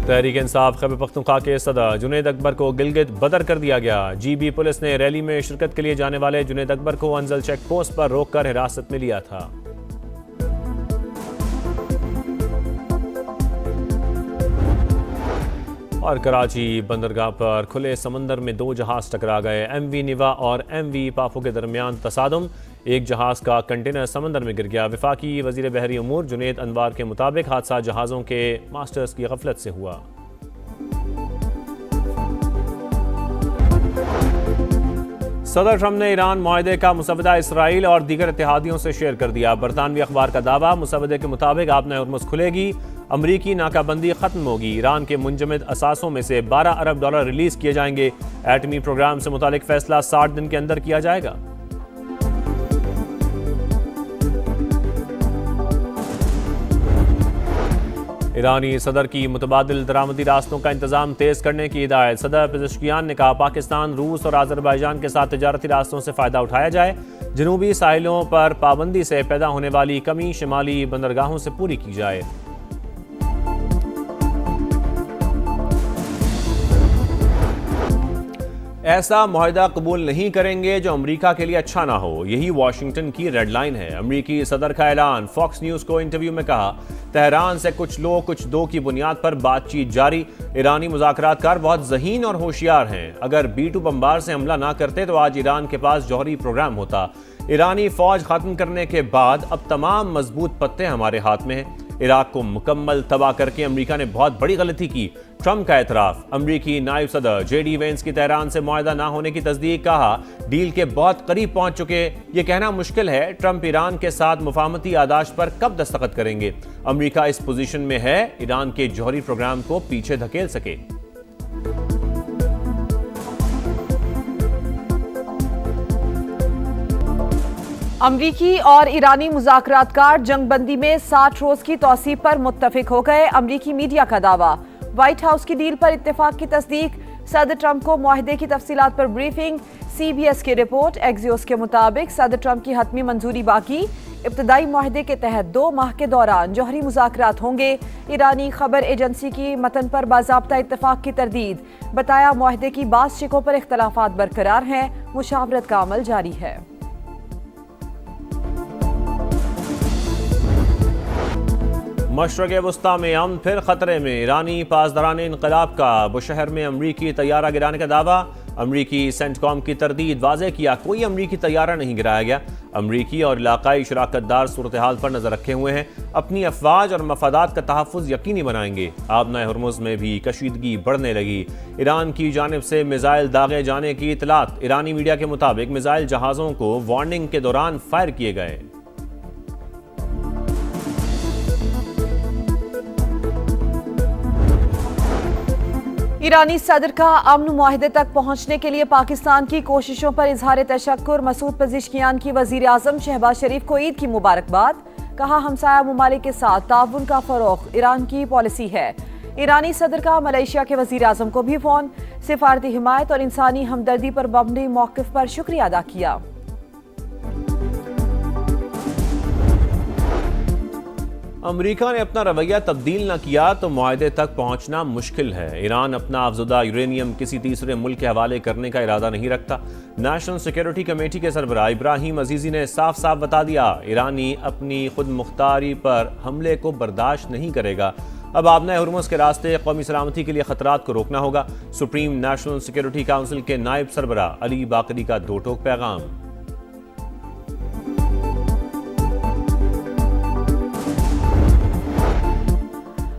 तहरीक इंसाफ खैबर पख्तूनख्वा के सदर जुनैद अकबर को गिलगित बदर कर दिया गया। जीबी पुलिस ने रैली में शिरकत के लिए जाने वाले जुनैद अकबर को अंजल चेक पोस्ट पर रोककर हिरासत में लिया था। और कराची बंदरगाह पर खुले समंदर में दो जहाज टकरा गए। MV निवा और MV पाफो के दरमियान तसादुम, एक जहाज का कंटेनर समंदर में गिर गया। वफाकी वजीर बहरी उमूर जुनैद अनवार के मुताबिक हादसा जहाज़ों के मास्टर्स की गफलत से हुआ। सदर ट्रंप ने ईरान मुआहदे का मुसवदा इसराइल और दीगर इत्तेहादियों से शेयर कर दिया। बरतानवी अखबार का दावा, मुसवदे के मुताबिक आबना हॉर्मुज़ खुलेगी, अमरीकी नाकाबंदी खत्म होगी, ईरान के मुंजमद असासों में से $12 अरब रिलीज किए जाएंगे। एटमी प्रोग्राम से मुतालिक फैसला 60 दिन के अंदर किया जाएगा। ईरानी सदर की मुतबादिल दरामदी रास्तों का इंतजाम तेज करने की हिदायत। सदर पेज़ेश्कियान ने कहा, पाकिस्तान, रूस और आज़रबाईजान के साथ तिजारती रास्तों से फ़ायदा उठाया जाए। जनूबी साहिलों पर पाबंदी से पैदा होने वाली कमी शिमाली बंदरगाहों से पूरी की जाए। ऐसा मुआहदा कबूल नहीं करेंगे जो अमेरिका के लिए अच्छा ना हो, यही वाशिंगटन की रेड लाइन है। अमेरिकी सदर का ऐलान। फॉक्स न्यूज़ को इंटरव्यू में कहा, तेहरान से कुछ लोग कुछ दो की बुनियाद पर बातचीत जारी। ईरानी मुज़ाकरातकार बहुत ज़हीन और होशियार हैं। अगर B-2 बम्बार से हमला ना करते तो आज ईरान के पास जौहरी प्रोग्राम होता। ईरानी फौज खत्म करने के बाद अब तमाम मजबूत पत्ते हमारे हाथ में हैं। इराक को मुकम्मल तबाह करके अमेरिका ने बहुत बड़ी गलती की, ट्रंप का एतराफ। अमेरिकी नायब सदर JD वेंस की तेहरान से मुआहदा ना होने की तस्दीक। कहा, डील के बहुत करीब पहुंच चुके, ये कहना मुश्किल है ट्रंप ईरान के साथ मुफाहमती आदाश पर कब दस्तखत करेंगे। अमेरिका इस पोजीशन में है ईरान के जौहरी प्रोग्राम को पीछे धकेल सके। अमरीकी और ईरानी मुज़ाकरातकार जंगबंदी में 60 रोज की तौसीब पर मुत्तफिक हो गए। अमरीकी मीडिया का दावा, व्हाइट हाउस की डील पर इत्तेफाक की तस्दीक। सदर ट्रंप को मुआहदे की तफसीलात पर ब्रीफिंग। CBS की रिपोर्ट। एक्सियोस के मुताबिक सदर ट्रंप की हतमी मंजूरी बाकी। इब्तदाई मुआहदे के तहत 2 माह के दौरान जौहरी मुज़ाकरात होंगे। ईरानी खबर एजेंसी की मतन पर बाज़ाब्ता इत्तेफाक की तरदीद। बताया, मुआहदे की बाज़ शिकों पर इख्तलाफात बरकरार हैं, मुशावरत का अमल जारी है। मशरक़ वस्ता में अमन फिर खतरे में। ईरानी पासदारान इनकलाब का बुशहर में अमरीकी तैयारा गिराने का दावा। अमरीकी सेंटकॉम की तरदीद। वाज़ेह किया, कोई अमरीकी तैयारा नहीं गिराया गया। अमरीकी और इलाकाई शराकतदार सूरत हाल पर नजर रखे हुए हैं, अपनी अफवाज और मफादात का तहफ़्फ़ुज़ यकीनी बनाएंगे। आबना हॉर्मुज़ में भी कशीदगी बढ़ने लगी। ईरान की जानिब से मिसाइल दागे जाने की इतलात। ईरानी मीडिया के मुताबिक मिसाइल जहाज़ों को वार्निंग के दौरान फायर किए गए। ईरानी सदर का अमन मुआहदे तक पहुंचने के लिए पाकिस्तान की कोशिशों पर इजहार तशक्कुर। मसूद पेज़ेश्कियान की वजीर आजम शहबाज शरीफ को ईद की मुबारकबाद। कहा, हमसाया ममालिक के साथ ताउन का फरोग ईरान की पॉलिसी है। ईरानी सदर का मलेशिया के वजीर आजम को भी फोन। सिफारती हिमायत और इंसानी हमदर्दी पर मबनी मौक़िफ़ पर शुक्रिया अदा किया। अमेरिका ने अपना रवैया तब्दील न किया तो मुआहदे तक पहुंचना मुश्किल है। ईरान अपना अफजुदा यूरेनियम किसी तीसरे मुल्क के हवाले करने का इरादा नहीं रखता। नेशनल सिक्योरिटी कमेटी के सरबराह इब्राहिम अजीजी ने साफ साफ बता दिया, ईरानी अपनी खुद मुख्तारी पर हमले को बर्दाश्त नहीं करेगा। अब आबना हॉर्मुज़ के रास्ते कौमी सलामती के लिए खतरात को रोकना होगा। सुप्रीम नेशनल सिक्योरिटी काउंसिल के नायब सरबराह अली बाकरी का दो टोक पैगाम।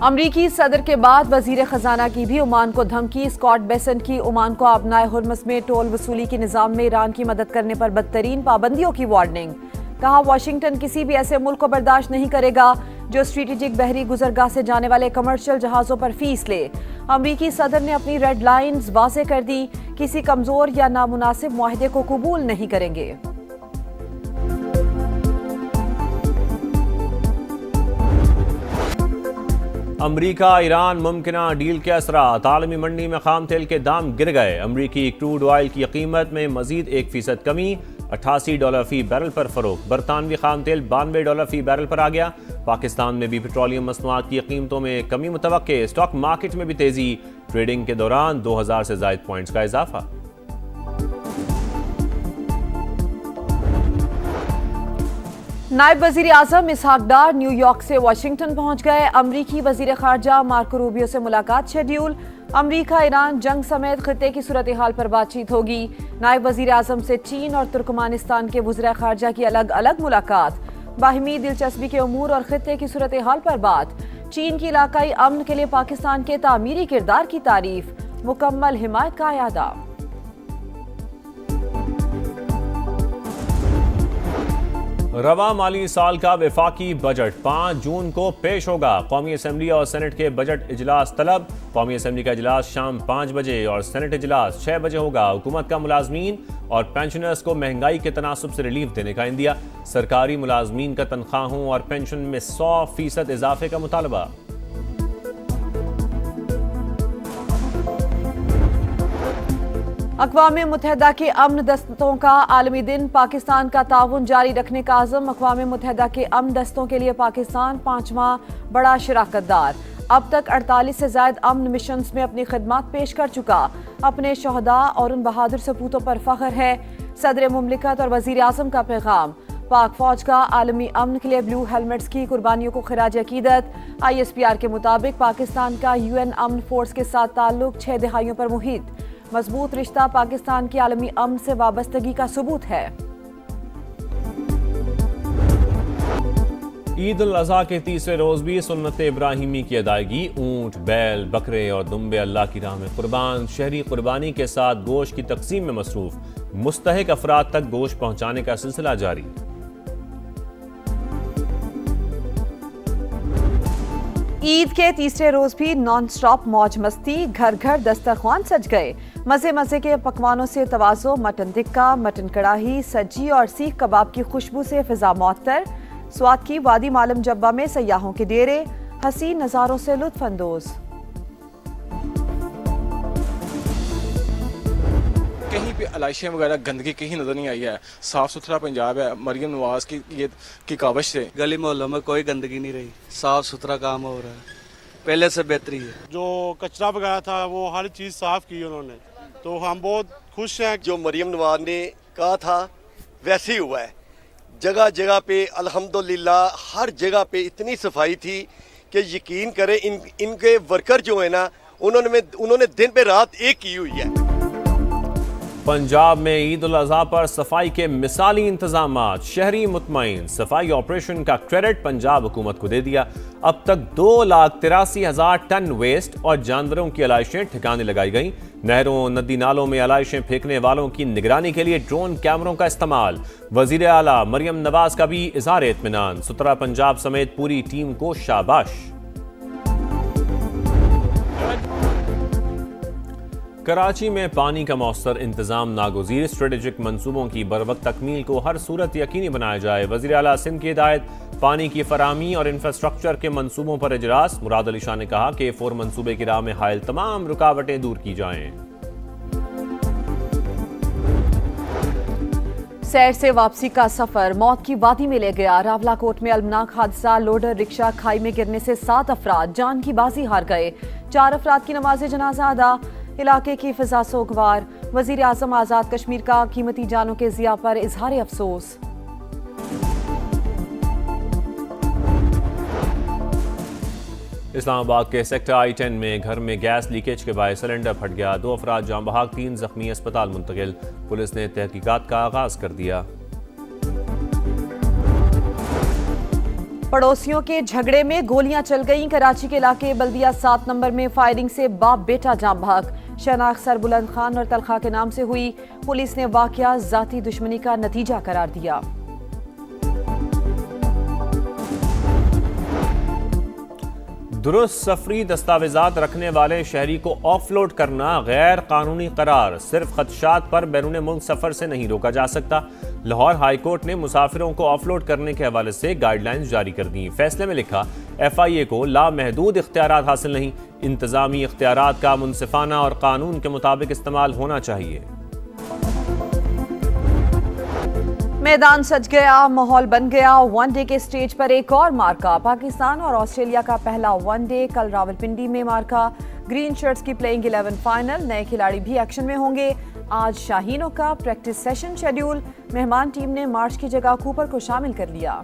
अमरीकी सदर के बाद वजीर खजाना की भी ओमान को धमकी। स्कॉट बेसेंट की ओमान को आबनाए हॉर्मुज़ में टोल वसूली के निज़ाम में ईरान की मदद करने पर बदतरीन पाबंदियों की वार्निंग। कहा, वाशिंगटन किसी भी ऐसे मुल्क को बर्दाश्त नहीं करेगा जो स्ट्रेटेजिक बहरी गुजरगाह से जाने वाले कमर्शियल जहाज़ों पर फीस ले। अमरीकी सदर ने अपनी रेड लाइन्स वाज़ेह कर दी, किसी कमजोर या नामुनासिब मुआहदे को कबूल नहीं करेंगे। अमरीका ईरान मुमकिना डील के असरात। आलमी मंडी में खाम तेल के दाम गिर गए। अमरीकी क्रूड ऑयल की कीमत में मजीद 1% कमी। $88 फी बैरल पर फरोख्त। बरतानवी खाम तेल $92 फी बैरल पर आ गया। पाकिस्तान में भी पेट्रोलियम मसनूआत की कीमतों में कमी मुतवक्के। स्टॉक मार्केट में भी तेजी। ट्रेडिंग के दौरान 2000 से ज़ायद पॉइंट्स का इजाफा। नायब वजीर आजम इसहाक डार न्यूयॉर्क से वाशिंगटन पहुंच गए। अमरीकी वजीर खारजा मार्को रूबियो से मुलाकात शेड्यूल। अमरीका ईरान जंग समेत खित्ते की सूरत हाल पर बातचीत होगी। नायब वजीर आजम से चीन और तुर्कमानिस्तान के वज़ीर खारजा की अलग अलग मुलाकात। बाहिमी दिलचस्पी के उमूर और खित्ते की सूरत हाल पर बात। चीन की इलाकाई अमन के लिए पाकिस्तान के तामीरी किरदार की तारीफ। मुकम्मल हिमायत का यादा। रवा माली साल का वफाकी बजट 5 जून को पेश होगा। कौमी असम्बली और सेनेट के बजट इजलास तलब। कौमी असम्बली का इजलास शाम 5 बजे और सेनेट इजलास 6 बजे होगा। हुकूमत का मुलाजमीन और पेंशनर्स को महंगाई के तनासुब से रिलीफ देने का इंदिया। सरकारी मुलाजमीन का तनख्वाहों और पेंशन में 100% इजाफे का मुतालबा। अक़वाम मुत्तहिदा के अमन दस्तों का आलमी दिन। पाकिस्तान का ताउन जारी रखने का आज़म। अक़वाम मुत्तहिदा के अमन दस्तों के लिए पाकिस्तान 5वां बड़ा शराकतदार। अब तक 48 से ज़ायद अमन मिशंस में अपनी खिदमत पेश कर चुका। अपने शहदा और उन बहादुर सपूतों पर फ़ख्र है। सदर मुमलिकत और वज़ीर आज़म का पैगाम। पाक फौज का आलमी अमन के लिए ब्लू हेलमेट्स की कुर्बानियों को खिराज अकीदत। ISPR के मुताबिक पाकिस्तान का UN अमन फोर्स के साथ ताल्लुक 6 दहाइयों पर मुहित। मजबूत रिश्ता पाकिस्तान की आलमी अमन से वाबस्तगी का सबूत है। ईद उल अज़हा के तीसरे रोज भी सुन्नत इब्राहिमी की अदायगी। ऊंट, बैल, बकरे और दुम्बे अल्लाह की राह में कुर्बान। शहरी कुर्बानी के साथ गोश्त की तकसीम में मसरूफ। मुस्तहिक अफराद तक गोश्त पहुंचाने का सिलसिला जारी। ईद के तीसरे रोज भी नॉन स्टॉप मौज मस्ती। घर घर दस्तरख्वान सज गए। मजे मजे के पकवानों से तवाज़ो। मटन टिक्का, मटन कड़ाही, सज्जी और सीख कबाब की खुशबू से फिजा मुअत्तर। स्वाद की वादी मालम जब्बा में सयाहों के डेरे। हसीन नज़ारों से लुत्फ अंदोज। कहीं पे अलाइशियाँ वगैरह गंदगी कहीं नजर नहीं आई है। साफ सुथरा पंजाब है। मरियम नवाज की कावश से गली मोहल्लों में कोई गंदगी नहीं रही। साफ सुथरा काम हो रहा है, पहले से बेहतरी है। जो कचरा वगैरह था वो हर चीज़ साफ की उन्होंने, तो हम बहुत खुश हैं। जो मरियम नवाज ने कहा था वैसे ही हुआ है। जगह जगह पे अल्हम्दुलिल्लाह हर जगह पे इतनी सफाई थी कि यकीन करें इनके वर्कर जो है ना उन्होंने दिन पे रात एक की हुई है। पंजाब में ईद उल अज़हा पर सफाई के मिसाली इंतजामात। शहरी मुतमईन। सफाई ऑपरेशन का क्रेडिट पंजाब हुकूमत को दे दिया। अब तक 2,83,000 टन वेस्ट और जानवरों की अलाइशें ठिकाने लगाई गई। नहरों, नदी नालों में अलाइशें फेंकने वालों की निगरानी के लिए ड्रोन कैमरों का इस्तेमाल। वजीर आला मरियम नवाज का भी इज़हार इत्मीनान। सुतरा पंजाब समेत पूरी टीम को शाबाश। कराची में पानी का मौसर इंतजाम नागुज़ीर। स्ट्रेटेजिक मंसूबों की बरवक्त तकमील को हर सूरत यकीनी बनाया जाए। वज़ीर आला सिंध की हिदायत। पानी की फराहमी और इंफ्रास्ट्रक्चर के मंसूबों पर इजलास। मुराद अली शाह ने कहा कि A4 मंसूबे की राह में हायल तमाम रुकावटें दूर की जाएं। सैर से वापसी का सफर मौत की वादी में ले गया। रावलाकोट में अलमनाक हादसा। लोडर रिक्शा खाई में गिरने से 7 अफराद जान की बाजी हार गए। 4 अफराद की नमाज जनाजा अदा। इलाके की फिजा सोगवार। वजीर आजम आजाद कश्मीर का कीमती जानों के ज़िया पर इजहार अफसोस। इस्लामाबाद के सेक्टर I-10 में घर में गैस लीकेज के बायस सिलेंडर फट गया। 2 अफराद जान बहक, 3 जख्मी अस्पताल मुंतकिल। पुलिस ने तहकीकात का आगाज कर दिया। पड़ोसियों के झगड़े में गोलियां चल गईं। कराची के इलाके बल्दिया 7 नंबर में फायरिंग से बाप बेटा जान बहक। शनाख्त सरबुलंद खान और तलखा के नाम से हुई। पुलिस ने वाकया जाती दुश्मनी का नतीजा करार दिया। दुरुस्त सफरी दस्तावेजात रखने वाले शहरी को ऑफलोड करना गैर कानूनी करार। सिर्फ खदशात पर बैरून मुल्क सफर से नहीं रोका जा सकता। लाहौर हाई कोर्ट ने मुसाफिरों को ऑफलोड करने के हवाले से गाइडलाइंस जारी कर दी। फैसले में लिखा FIA को लामहदूद इख्तियारात हासिल नहीं। इंतजामी इख्तियारात का मुनसिफाना और कानून के मुताबिक इस्तेमाल होना चाहिए। मैदान सज गया, माहौल बन गया। वनडे के स्टेज पर एक और मार्का। पाकिस्तान और ऑस्ट्रेलिया का पहला वनडे कल रावलपिंडी में मार्का। ग्रीन शर्ट्स की प्लेइंग 11 फाइनल, नए खिलाड़ी भी एक्शन में होंगे। आज शाहीनों का प्रैक्टिस सेशन शेड्यूल। मेहमान टीम ने मार्श की जगह कूपर को शामिल कर लिया।